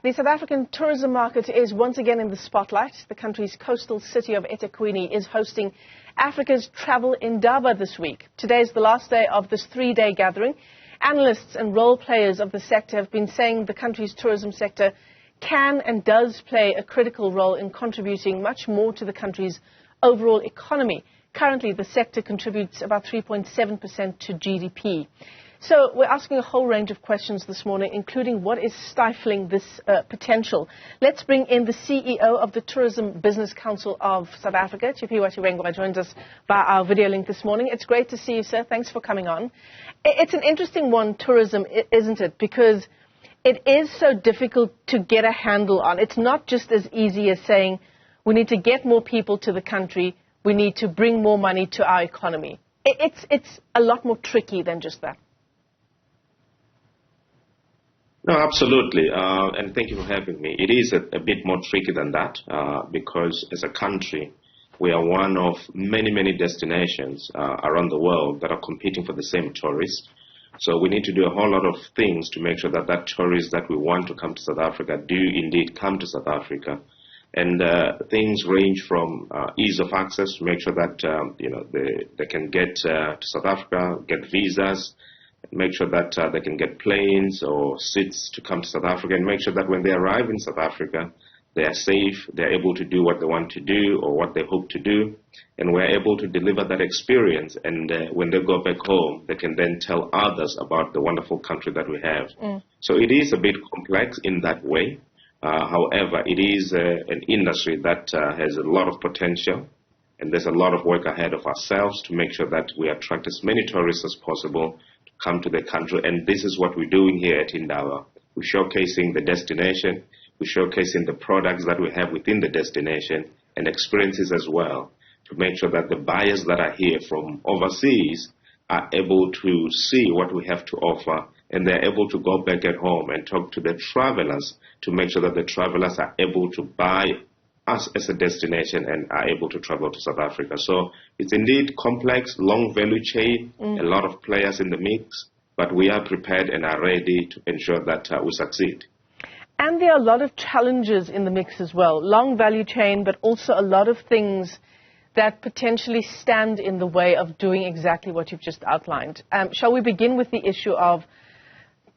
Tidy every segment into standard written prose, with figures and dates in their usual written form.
The South African tourism market is once again in the spotlight. The country's coastal city of eThekwini is hosting Africa's Travel Indaba this week. Today is the last day of this three-day gathering. Analysts and role players of the sector have been saying the country's tourism sector can and does play a critical role in contributing much more to the country's overall economy. Currently, the sector contributes about 3.7% to GDP. So we're asking a whole range of questions this morning, including what is stifling this potential. Let's bring in the CEO of the Tourism Business Council of South Africa, Tshifhiwa Tshivhengwa, joins us via our video link this morning. It's great to see you, sir. Thanks for coming on. It's an interesting one, tourism, isn't it? Because it is so difficult to get a handle on. It's not just as easy as saying we need to get more people to the country, we need to bring more money to our economy. It's a lot more tricky than just that. No, absolutely, and thank you for having me. It is a bit more tricky than that because as a country, we are one of many destinations around the world that are competing for the same tourists. So we need to do a whole lot of things to make sure that tourists that we want to come to South Africa do indeed come to South Africa. And things range from ease of access to make sure that they can get to South Africa, get visas, make sure that they can get planes or seats to come to South Africa, and make sure that when they arrive in South Africa, they are safe, they are able to do what they want to do or what they hope to do, and we're able to deliver that experience. And when they go back home, they can then tell others about the wonderful country that we have. So it is a bit complex in that way. However, it is an industry that has a lot of potential, and there's a lot of work ahead of ourselves to make sure that we attract as many tourists as possible to come to the country. And this is what we're doing here at Indaba. We're showcasing the destination, we're showcasing the products that we have within the destination and experiences as well, to make sure that the buyers that are here from overseas are able to see what we have to offer, and they're able to go back at home and talk to the travelers to make sure that the travelers are able to buy us as a destination and are able to travel to South Africa. So it's indeed complex, long value chain, a lot of players in the mix, but we are prepared and are ready to ensure that we succeed. And there are a lot of challenges in the mix as well. Long value chain, but also a lot of things that potentially stand in the way of doing exactly what you've just outlined. Shall we begin with the issue of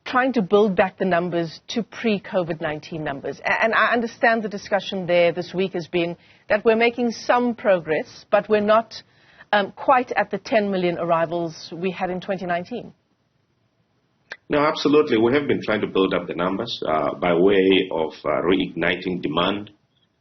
trying to build back the numbers to pre-COVID-19 numbers? And I understand the discussion there this week has been that we're making some progress, but we're not quite at the 10 million arrivals we had in 2019. No, absolutely. We have been trying to build up the numbers by way of reigniting demand.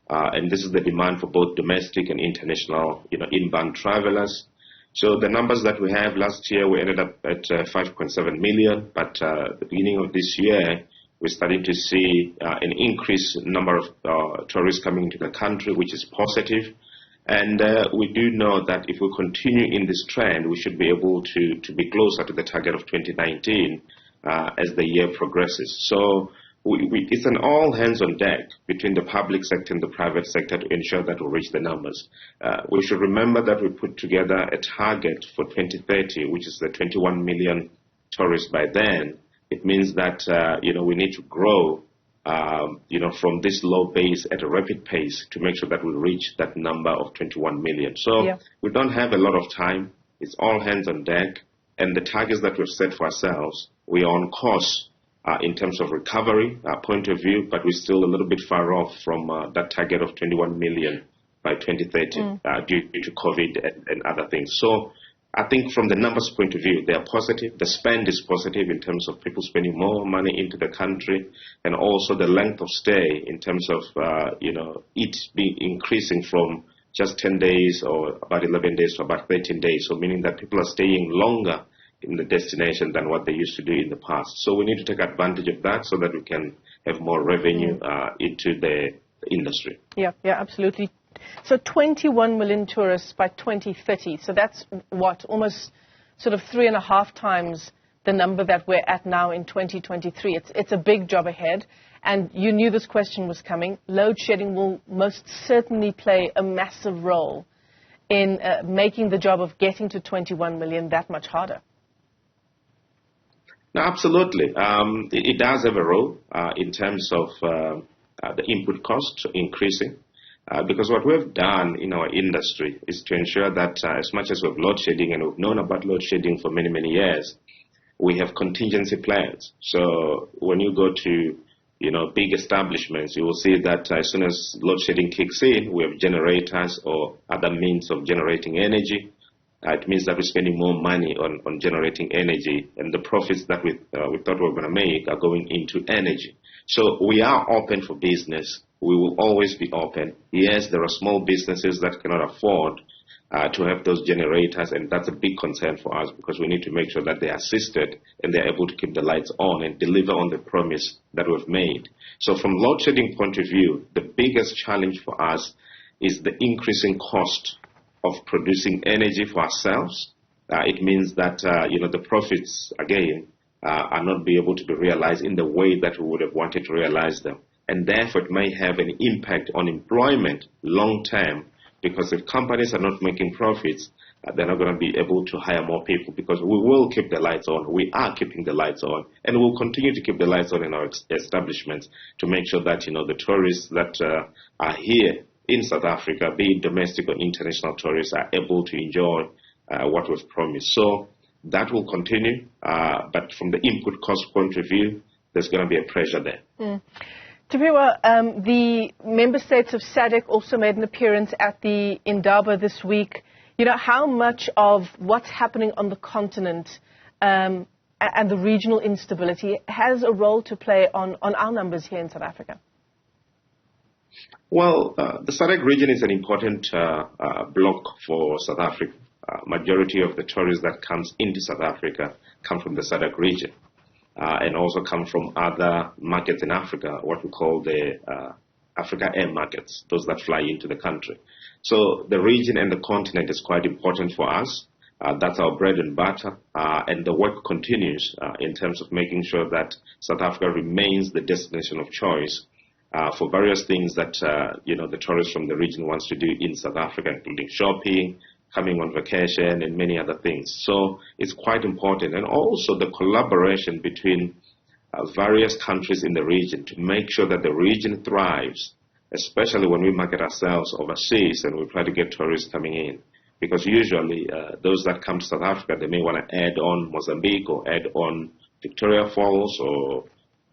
And this is the demand for both domestic and international, inbound travelers. So the numbers that we have last year, we ended up at 5.7 million. But at the beginning of this year, we're starting to see an increased number of tourists coming into the country, which is positive. And we do know that if we continue in this trend, we should be able to be closer to the target of 2019 as the year progresses. So it's an all hands on deck between the public sector and the private sector to ensure that we reach the numbers. We should remember that we put together a target for 2030, which is the 21 million tourists by then. It means that, we need to grow, from this low base at a rapid pace to make sure that we reach that number of 21 million. So we don't have a lot of time. It's all hands on deck. And the targets that we've set for ourselves, we are on course in terms of recovery point of view, but we're still a little bit far off from that target of 21 million by 2030 due to COVID and other things. So I think from the numbers point of view, they are positive. The spend is positive in terms of people spending more money into the country, and also the length of stay in terms of, it being increasing from just 10 days or about 11 days to about 13 days. So meaning that people are staying longer in the destination than what they used to do in the past. So we need to take advantage of that so that we can have more revenue into the industry. Yeah, absolutely. So 21 million tourists by 2030. So that's what, almost sort of 3.5 times the number that we're at now in 2023. It's a big job ahead. And you knew this question was coming. Load shedding will most certainly play a massive role in making the job of getting to 21 million that much harder. No, absolutely. It does have a role in terms of the input cost increasing. Because what we've done in our industry is to ensure that as much as we've load shedding, and we've known about load shedding for many, many years, we have contingency plans. So when you go to big establishments, you will see that as soon as load shedding kicks in, we have generators or other means of generating energy. It means that we're spending more money on generating energy, and the profits that we thought we were going to make are going into energy. So we are open for business. We will always be open. Yes, there are small businesses that cannot afford to have those generators, and that's a big concern for us because we need to make sure that they are assisted and they're able to keep the lights on and deliver on the promise that we've made. So from load shedding point of view, the biggest challenge for us is the increasing cost of producing energy for ourselves. It means that the profits again are not be able to be realized in the way that we would have wanted to realize them, and therefore it may have an impact on employment long term, because if companies are not making profits, they're not going to be able to hire more people, because we will keep the lights on. We are keeping the lights on, and we'll continue to keep the lights on in our establishments to make sure that the tourists that are here in South Africa, be it domestic or international tourists, are able to enjoy what we've promised. So that will continue, but from the input cost point of view, there's going to be a pressure there. Tshifhiwa, the member states of SADC also made an appearance at the Indaba this week. How much of what's happening on the continent and the regional instability has a role to play on our numbers here in South Africa? Well, the SADC region is an important bloc for South Africa. Majority of the tourists that comes into South Africa come from the SADC region. And also come from other markets in Africa, what we call the Africa air markets, those that fly into the country. So the region and the continent is quite important for us. That's our bread and butter. And the work continues in terms of making sure that South Africa remains the destination of choice for various things that the tourists from the region wants to do in South Africa, including shopping, coming on vacation, and many other things. So it's quite important. And also the collaboration between various countries in the region to make sure that the region thrives, especially when we market ourselves overseas and we try to get tourists coming in. Because usually those that come to South Africa, they may want to add on Mozambique or add on Victoria Falls, or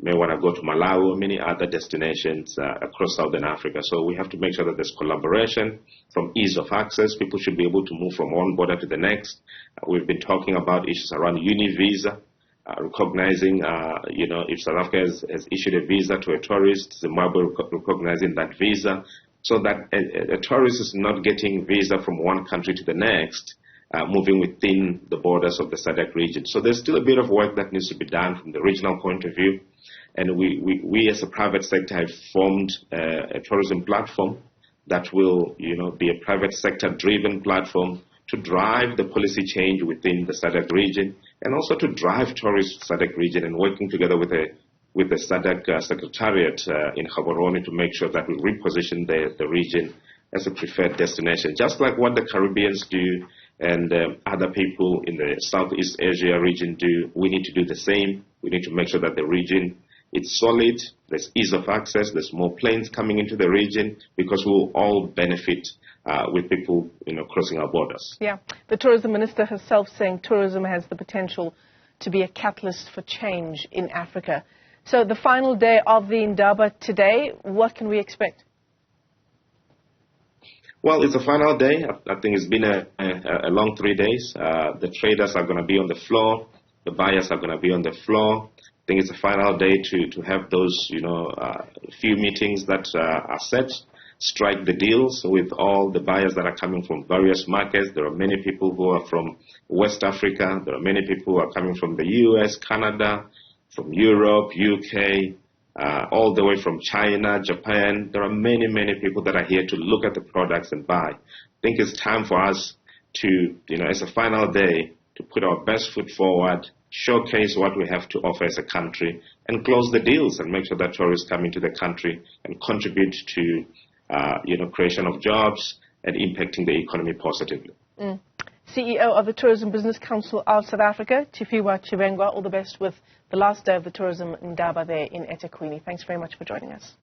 may want to go to Malawi or many other destinations across Southern Africa. So we have to make sure that there's collaboration from ease of access. People should be able to move from one border to the next. We've been talking about issues around uni-visa, recognizing, if South Africa has issued a visa to a tourist, Zimbabwe recognizing that visa, so that a tourist is not getting visa from one country to the next, moving within the borders of the SADC region. So there's still a bit of work that needs to be done from the regional point of view. And we as a private sector have formed a tourism platform that will, be a private sector driven platform to drive the policy change within the SADC region, and also to drive tourists to SADC region, and working together with the SADC Secretariat in Gaborone to make sure that we reposition the region as a preferred destination, just like what the Caribbeans do and other people in the Southeast Asia region do. We need to do the same. We need to make sure that the region is solid, there's ease of access, there's more planes coming into the region, because we'll all benefit with people crossing our borders. Yeah, the tourism minister herself saying tourism has the potential to be a catalyst for change in Africa. So the final day of the Indaba today, what can we expect? Well, it's a final day. I think it's been a long 3 days. The traders are going to be on the floor. The buyers are going to be on the floor. I think it's a final day to have those, few meetings that are set, strike the deals with all the buyers that are coming from various markets. There are many people who are from West Africa. There are many people who are coming from the US, Canada, from Europe, UK, all the way from China, Japan. There are many, many people that are here to look at the products and buy. I think it's time for us to, as a final day, to put our best foot forward, showcase what we have to offer as a country, and close the deals and make sure that tourists come into the country and contribute to, creation of jobs and impacting the economy positively. CEO of the Tourism Business Council of South Africa, Tshifhiwa Tshivhengwa. All the best with the last day of the tourism Indaba there in eThekwini. Thanks very much for joining us.